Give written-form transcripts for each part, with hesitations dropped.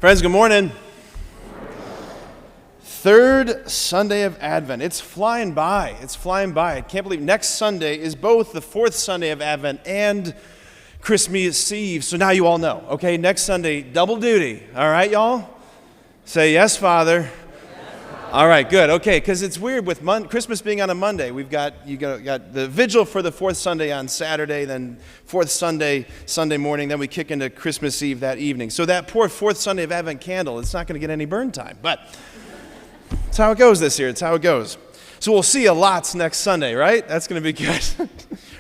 Friends, good morning. Third Sunday of Advent. It's flying by. It's flying by. I can't believe next Sunday is both the fourth Sunday of Advent and Christmas Eve. So now you all know, okay? Next Sunday, double duty. All right, y'all? Say, yes, Father. All right, good. Okay, because it's weird with Christmas being on a Monday. You got the vigil for the fourth Sunday on Saturday, then fourth Sunday morning, then we kick into Christmas Eve that evening. So that poor fourth Sunday of Advent candle, it's not going to get any burn time. But it's how it goes this year. It's how it goes. So we'll see a lots next Sunday, right? That's going to be good.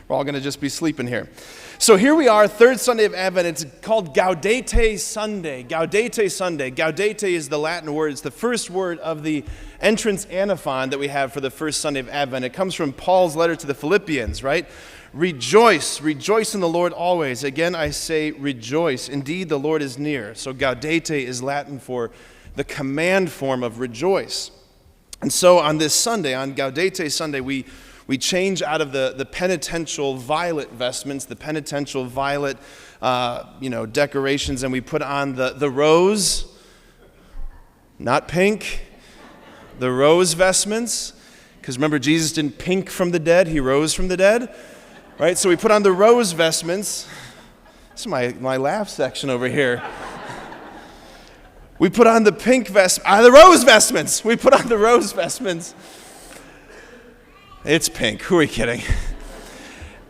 We're all going to just be sleeping here. So here we are, third Sunday of Advent. It's called Gaudete Sunday. Gaudete Sunday. Gaudete is the Latin word. It's the first word of the entrance antiphon that we have for the first Sunday of Advent. It comes from Paul's letter to the Philippians, right? Rejoice, rejoice in the Lord always. Again, I say rejoice. Indeed, the Lord is near. So Gaudete is Latin for the command form of rejoice. And so on this Sunday, on Gaudete Sunday, we change out of the penitential violet vestments, the penitential violet decorations, and we put on the rose, not pink, the rose vestments, because remember, Jesus didn't pink from the dead, he rose from the dead, right? So we put on the rose vestments. This is my laugh section over here. We put on the the rose vestments. We put on the rose vestments. It's pink. Who are we kidding?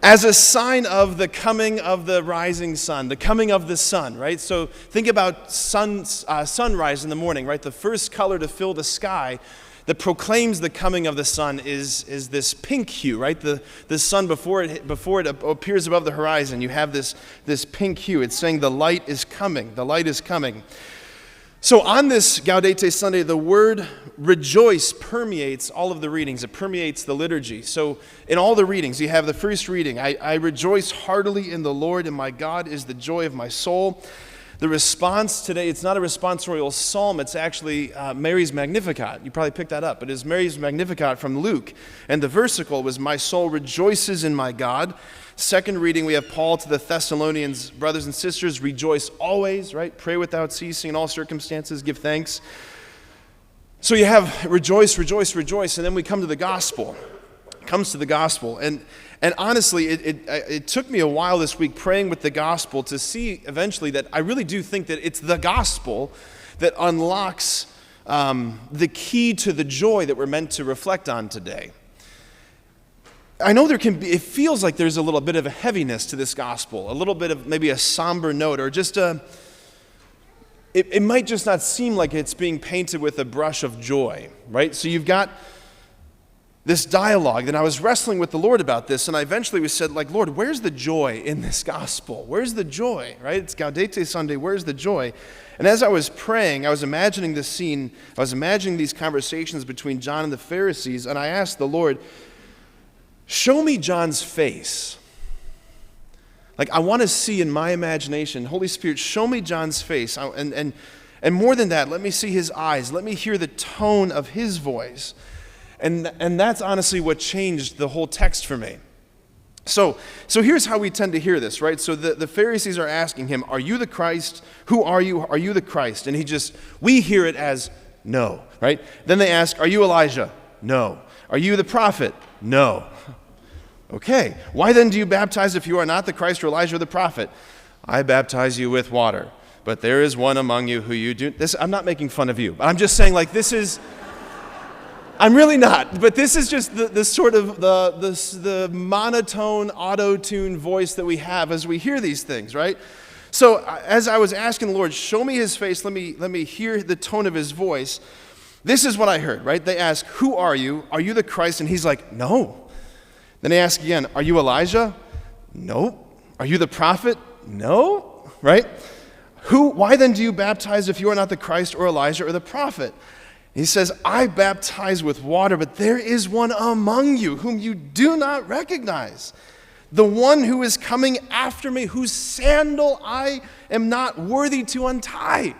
As a sign of the coming of the rising sun, the coming of the sun, right? So think about sunrise in the morning, right? The first color to fill the sky that proclaims the coming of the sun is this pink hue, right? The sun before it appears above the horizon, you have this pink hue. It's saying the light is coming. The light is coming. So on this Gaudete Sunday, the word rejoice permeates all of the readings. It permeates the liturgy. So in all the readings, you have the first reading, I rejoice heartily in the Lord, and my God is the joy of my soul. The response today, it's not a responsorial psalm, it's actually Mary's Magnificat. You probably picked that up. It is Mary's Magnificat from Luke. And the versicle was, my soul rejoices in my God. Second reading, we have Paul to the Thessalonians, brothers and sisters, rejoice always, right? Pray without ceasing in all circumstances, give thanks. So you have rejoice, rejoice, rejoice, and then we come to the gospel. It comes to the gospel. And honestly, it took me a while this week praying with the gospel to see eventually that I really do think that it's the gospel that unlocks the key to the joy that we're meant to reflect on today. I know it feels like there's a little bit of a heaviness to this gospel, a little bit of maybe a somber note, or just it might just not seem like it's being painted with a brush of joy, right? So you've got this dialogue, and I was wrestling with the Lord about this, and I eventually said, Lord, where's the joy in this gospel? Where's the joy, right? It's Gaudete Sunday, where's the joy? And as I was praying, I was imagining this scene, I was imagining these conversations between John and the Pharisees, and I asked the Lord, show me John's face. I want to see in my imagination, Holy Spirit, show me John's face. And more than that, let me see his eyes. Let me hear the tone of his voice. And that's honestly what changed the whole text for me. So here's how we tend to hear this, right? So the Pharisees are asking him, are you the Christ? Who are you? Are you the Christ? And we hear it as no, right? Then they ask, are you Elijah? No. Are you the prophet? No. Okay. Why then do you baptize if you are not the Christ or Elijah or the prophet? I baptize you with water, but there is one among you who you do. I'm not making fun of you, but I'm just saying I'm really not, but this is just the sort of the monotone, auto-tune voice that we have as we hear these things, right? So as I was asking the Lord, show me his face, let me hear the tone of his voice. This is what I heard, right? They ask, who are you? Are you the Christ? And he's like, no. Then they ask again, are you Elijah? No. Are you the prophet? No. Right? Why then do you baptize if you are not the Christ or Elijah or the prophet? He says, I baptize with water, but there is one among you whom you do not recognize. The one who is coming after me, whose sandal I am not worthy to untie.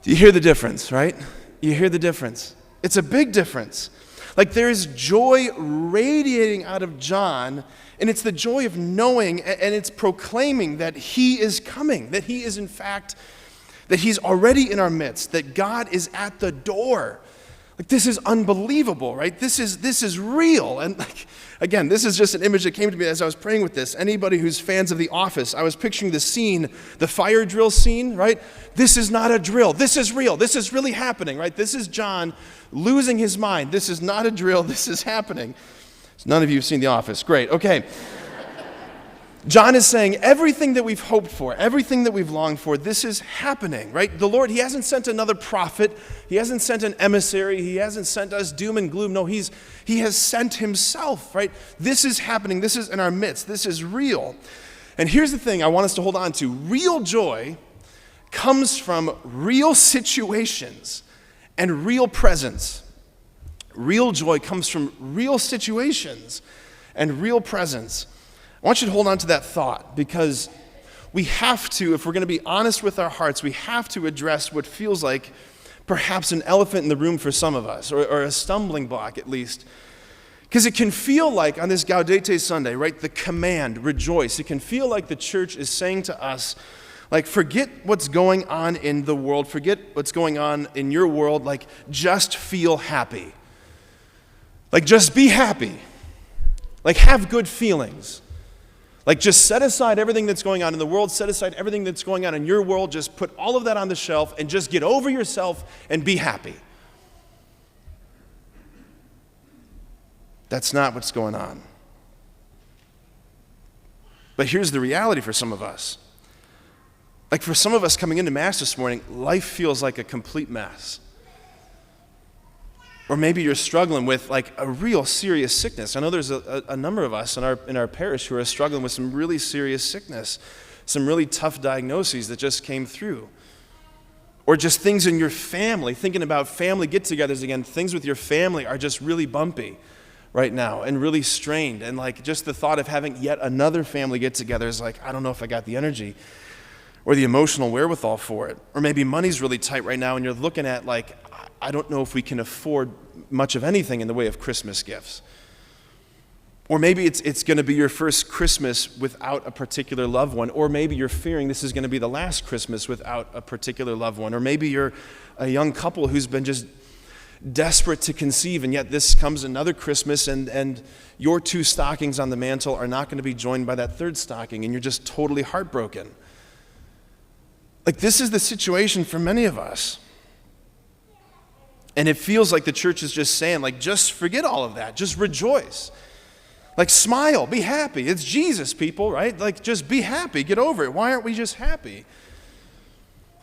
Do you hear the difference, right? You hear the difference. It's a big difference. There is joy radiating out of John, and it's the joy of knowing, and it's proclaiming that he is coming, that he is in fact that he's already in our midst, that God is at the door. Like, this is unbelievable, right? This is real. And like, again, this is just an image that came to me as I was praying with this. Anybody who's fans of The Office, I was picturing the scene, the fire drill scene, right? This is not a drill. This is real. This is really happening, right? This is John losing his mind. This is not a drill. This is happening. So none of you have seen The Office. Great. Okay. John is saying everything that we've hoped for, everything that we've longed for, this is happening, right? The Lord, he hasn't sent another prophet. He hasn't sent an emissary. He hasn't sent us doom and gloom. No, he has sent himself, right? This is happening. This is in our midst. This is real. And here's the thing I want us to hold on to. Real joy comes from real situations and real presence. Real joy comes from real situations and real presence. I want you to hold on to that thought, because we have to, if we're going to be honest with our hearts, we have to address what feels like perhaps an elephant in the room for some of us, or a stumbling block at least. Because it can feel like on this Gaudete Sunday, right, the command, rejoice, it can feel like the church is saying to us, like, forget what's going on in the world, forget what's going on in your world, like, just feel happy. Like, just be happy. Like, have good feelings. Like, just set aside everything that's going on in the world, set aside everything that's going on in your world, just put all of that on the shelf and just get over yourself and be happy. That's not what's going on. But here's the reality for some of us. Like, for some of us coming into Mass this morning, life feels like a complete mess. Or maybe you're struggling with like a real serious sickness. I know there's a number of us in our parish who are struggling with some really serious sickness, some really tough diagnoses that just came through. Or just things in your family, thinking about family get-togethers again, things with your family are just really bumpy right now and really strained. And like just the thought of having yet another family get-together is like, I don't know if I got the energy or the emotional wherewithal for it. Or maybe money's really tight right now and you're looking at like, I don't know if we can afford much of anything in the way of Christmas gifts. Or maybe it's going to be your first Christmas without a particular loved one. Or maybe you're fearing this is going to be the last Christmas without a particular loved one. Or maybe you're a young couple who's been just desperate to conceive, and yet this comes another Christmas and your two stockings on the mantle are not going to be joined by that third stocking, and you're just totally heartbroken. Like, this is the situation for many of us. And it feels like the church is just saying, like, just forget all of that. Just rejoice. Like, smile. Be happy. It's Jesus, people, right? Like, just be happy. Get over it. Why aren't we just happy?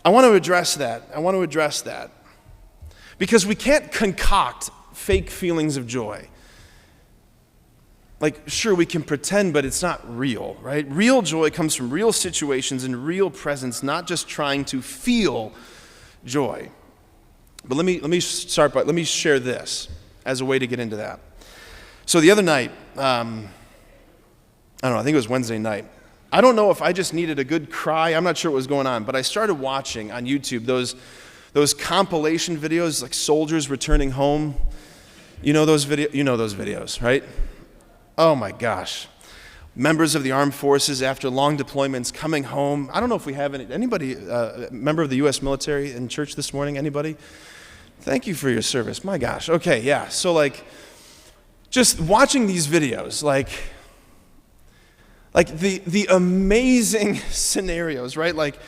I want to address that. Because we can't concoct fake feelings of joy. Like, sure, we can pretend, but it's not real, right? Real joy comes from real situations and real presence, not just trying to feel joy. But let me share this as a way to get into that. So the other night, I think it was Wednesday night. I don't know if I just needed a good cry. I'm not sure what was going on, but I started watching on YouTube those compilation videos, like soldiers returning home. You know those videos, right? Oh my gosh. Members of the armed forces after long deployments coming home. I don't know if we have anybody, member of the U.S. military in church this morning, anybody? Thank you for your service. My gosh. Okay, yeah. So like, just watching these videos, like the amazing scenarios, right? Like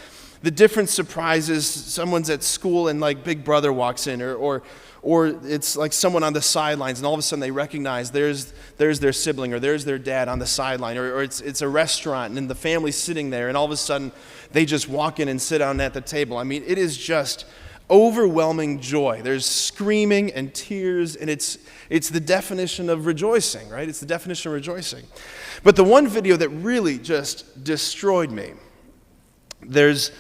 the different surprises. Someone's at school and like Big Brother walks in, or it's like someone on the sidelines and all of a sudden they recognize there's their sibling or there's their dad on the sideline, or it's a restaurant and the family's sitting there and all of a sudden they just walk in and sit down at the table. I mean, it is just overwhelming joy. There's screaming and tears, and it's the definition of rejoicing, right? It's the definition of rejoicing. But the one video that really just destroyed me, there's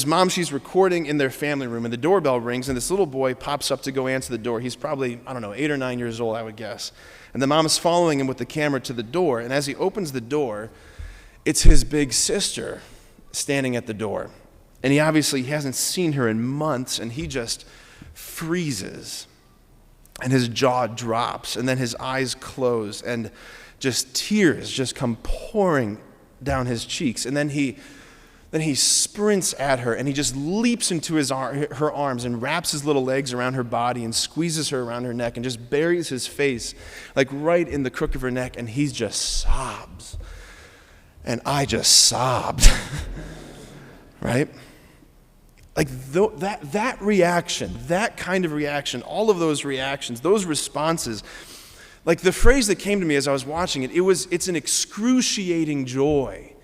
mom, she's recording in their family room, and the doorbell rings, and this little boy pops up to go answer the door. He's probably, 8 or 9 years old, I would guess. And the mom is following him with the camera to the door, and as he opens the door, it's his big sister standing at the door. And he obviously hasn't seen her in months, and he just freezes, and his jaw drops, and then his eyes close, and just tears just come pouring down his cheeks. And then he Then he sprints at her, and he just leaps into her arms and wraps his little legs around her body and squeezes her around her neck and just buries his face like right in the crook of her neck, and he just sobs. And I just sobbed, right? Like that reaction, that kind of reaction, all of those reactions, those responses, like the phrase that came to me as I was watching it, it's an excruciating joy.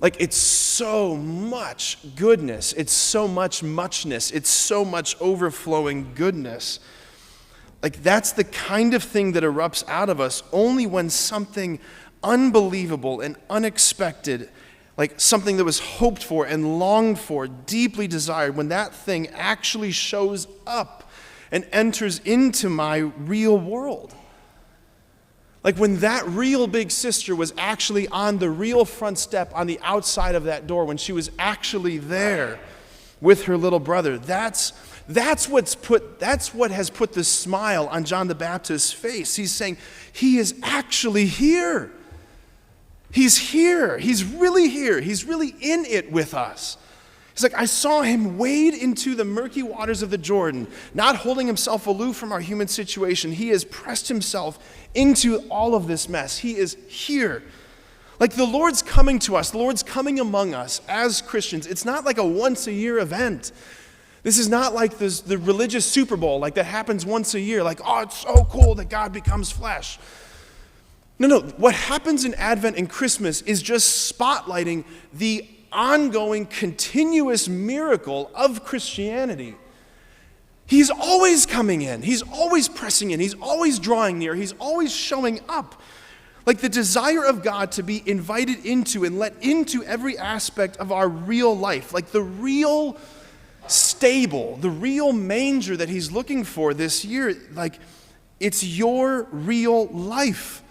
Like it's so much goodness, it's so much muchness, it's so much overflowing goodness. Like that's the kind of thing that erupts out of us only when something unbelievable and unexpected, like something that was hoped for and longed for, deeply desired, when that thing actually shows up and enters into my real world. Like when that real big sister was actually on the real front step on the outside of that door, when she was actually there with her little brother, that's what has put the smile on John the Baptist's face. He's saying, he is actually here. He's here. He's really here. He's really in it with us. He's like, I saw him wade into the murky waters of the Jordan, not holding himself aloof from our human situation. He has pressed himself into all of this mess. He is here. Like the Lord's coming to us. The Lord's coming among us as Christians. It's not like a once-a-year event. This is not like the religious Super Bowl, like that happens once a year. Like, oh, it's so cool that God becomes flesh. No. What happens in Advent and Christmas is just spotlighting the ongoing, continuous miracle of Christianity. He's always coming in. He's always pressing in. He's always drawing near. He's always showing up. Like the desire of God to be invited into and let into every aspect of our real life. Like the real stable, the real manger that he's looking for this year. Like it's your real life.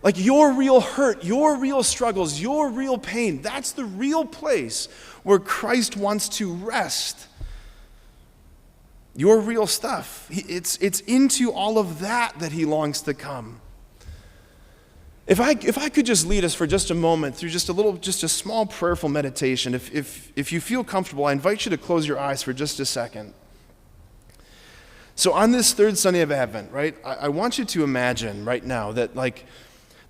Like your real hurt, your real struggles, your real pain, that's the real place where Christ wants to rest. Your real stuff. It's into all of that he longs to come. If I could just lead us for just a moment through just a small prayerful meditation, if you feel comfortable, I invite you to close your eyes for just a second. So on this third Sunday of Advent, right, I want you to imagine right now that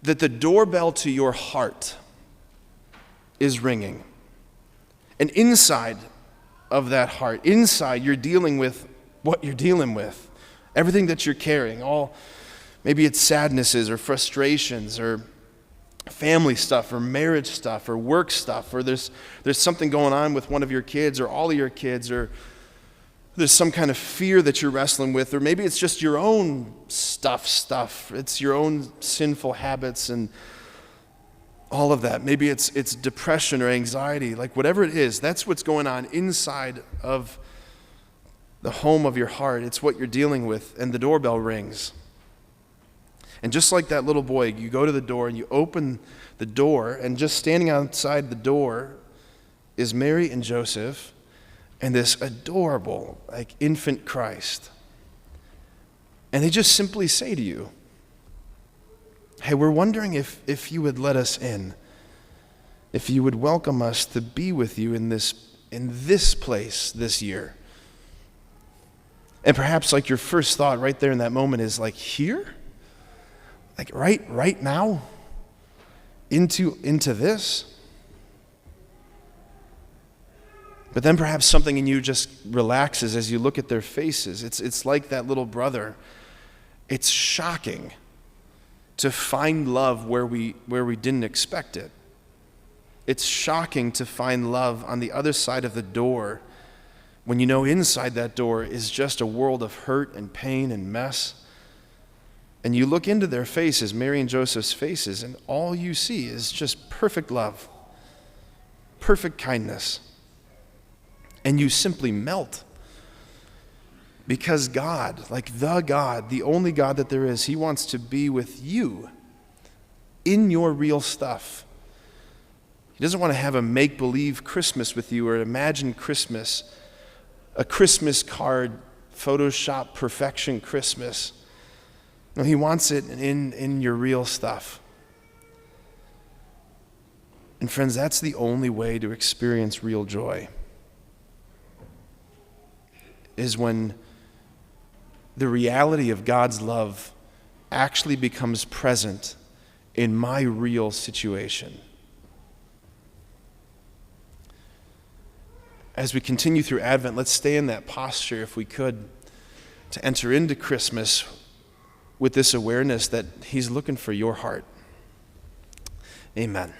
the doorbell to your heart is ringing. And inside of that heart, inside you're dealing with what you're dealing with. Everything that you're carrying, maybe it's sadnesses or frustrations or family stuff or marriage stuff or work stuff, or there's something going on with one of your kids or all of your kids, or there's some kind of fear that you're wrestling with, or maybe it's just your own stuff. It's your own sinful habits and all of that. Maybe it's depression or anxiety. Like whatever it is, that's what's going on inside of the home of your heart. It's what you're dealing with, and the doorbell rings. And just like that little boy, you go to the door and you open the door, and just standing outside the door is Mary and Joseph and this adorable, like infant Christ. And they just simply say to you, hey, we're wondering if you would let us in, if you would welcome us to be with you in this place this year. And perhaps like your first thought right there in that moment is like, here? Like right now? Into this? But then perhaps something in you just relaxes as you look at their faces. It's like that little brother. It's shocking to find love where we didn't expect it. It's shocking to find love on the other side of the door when you know inside that door is just a world of hurt and pain and mess. And you look into their faces, Mary and Joseph's faces, and all you see is just perfect love, perfect kindness. And you simply melt. Because God, like the God, the only God that there is, he wants to be with you in your real stuff. He doesn't want to have a make-believe Christmas with you or imagine Christmas, a Christmas card, Photoshop perfection Christmas. No, he wants it in your real stuff. And friends, that's the only way to experience real joy, is when the reality of God's love actually becomes present in my real situation. As we continue through Advent, let's stay in that posture, if we could, to enter into Christmas with this awareness that He's looking for your heart. Amen.